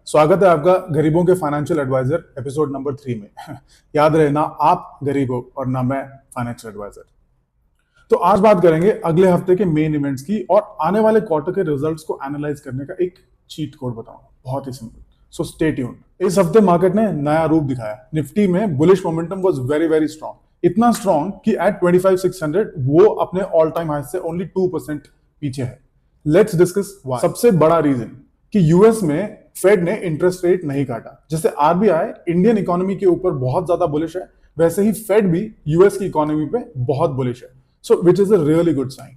स्वागत है आपका गरीबों के फाइनेंशियल एडवाइजर एपिसोड नंबर 3 में। याद रहे ना आप गरीब हो और ना मैं फाइनेंशियल एडवाइजर। तो आज बात करेंगे अगले हफ्ते के मेन इवेंट्स की और आने वाले क्वार्टर के रिजल्ट्स को एनालाइज करने का एक चीट कोड बताऊंगा, बहुत ही सिंपल। So stay tuned. इस हफ्ते मार्केट ने नया रूप दिखाया। निफ्टी में bullish momentum was very very strong, इतना स्ट्रांग कि एट 25,600 वो अपने ऑल टाइम हाई से ओनली 2% पीछे है। Let's discuss why. सबसे बड़ा रीजन कि यूएस में फेड ने इंटरेस्ट रेट नहीं काटा। जैसे आरबीआई इंडियन इकोनॉमी के ऊपर बहुत ज्यादा बुलिश है, वैसे ही फेड भी यूएस की इकोनॉमी पे बहुत बुलिश है। So which is a really good sign.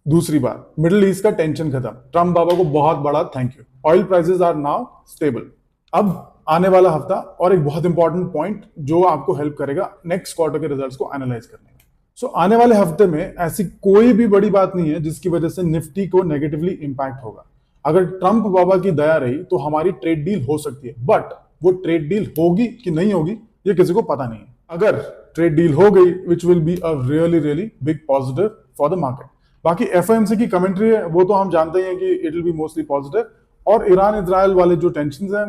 दूसरी बात, मिडिल ईस्ट का टेंशन खत्म। ट्रम्प बाबा को बहुत बड़ा thank you. Oil prices are now stable. अब आने वाला हफ्ता और एक बहुत इंपॉर्टेंट पॉइंट जो आपको हेल्प करेगा नेक्स्ट क्वार्टर के रिजल्ट्स को एनालाइज करने में। सो आने वाले हफ्ते में ऐसी कोई भी बड़ी बात नहीं है जिसकी वजह से निफ्टी को नेगेटिवली इंपैक्ट होगा। अगर ट्रम्प बाबा की दया रही तो हमारी ट्रेड डील हो सकती है, बट वो ट्रेड डील होगी कि नहीं होगी ये किसी को पता नहीं है। अगर ट्रेड डील हो गई which will be a really really big positive for the market. बाकी एफओएमसी की कमेंट्री है वो तो हम जानते हैं कि it will be mostly positive, और ईरान इजराइल वाले जो टेंशन हैं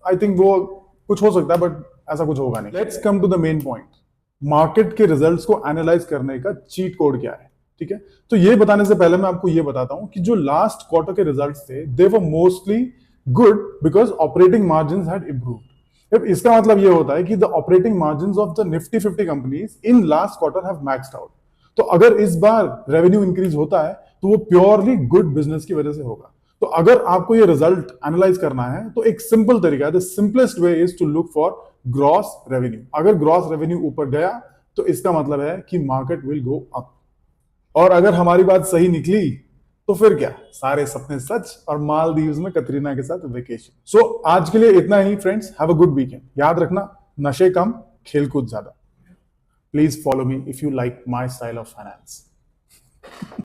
आई थिंक वो कुछ हो सकता है, बट ऐसा कुछ होगा नहीं। Let's come to the main point. Market के रिजल्ट्स को एनालाइज करने का चीट कोड क्या है, ठीक है? तो ये बताने से पहले मैं आपको ये बताता हूं कि जो लास्ट क्वार्टर के रिजल्ट्स थे they were mostly good because operating margins had improved. अब इसका मतलब ये होता है कि the operating margins of the Nifty 50 companies in last quarter have maxed out. तो अगर इस बार रेवेन्यू इंक्रीज होता है तो वो प्योरली गुड बिजनेस की वजह से होगा। तो अगर आपको ये रिजल्ट एनालाइज करना है तो एक सिंपल तरीका है, the simplest way is to look for gross revenue. अगर ग्रॉस रेवेन्यू ऊपर गया तो इसका मतलब है कि मार्केट विल गो अप, और अगर हमारी बात सही निकली तो फिर क्या, सारे सपने सच और मालदीव्स में कतरीना के साथ वेकेशन। सो आज के लिए इतना ही friends, have a good weekend. याद रखना, नशे कम खेलकूद ज्यादा। Please follow me if you like my style of finance.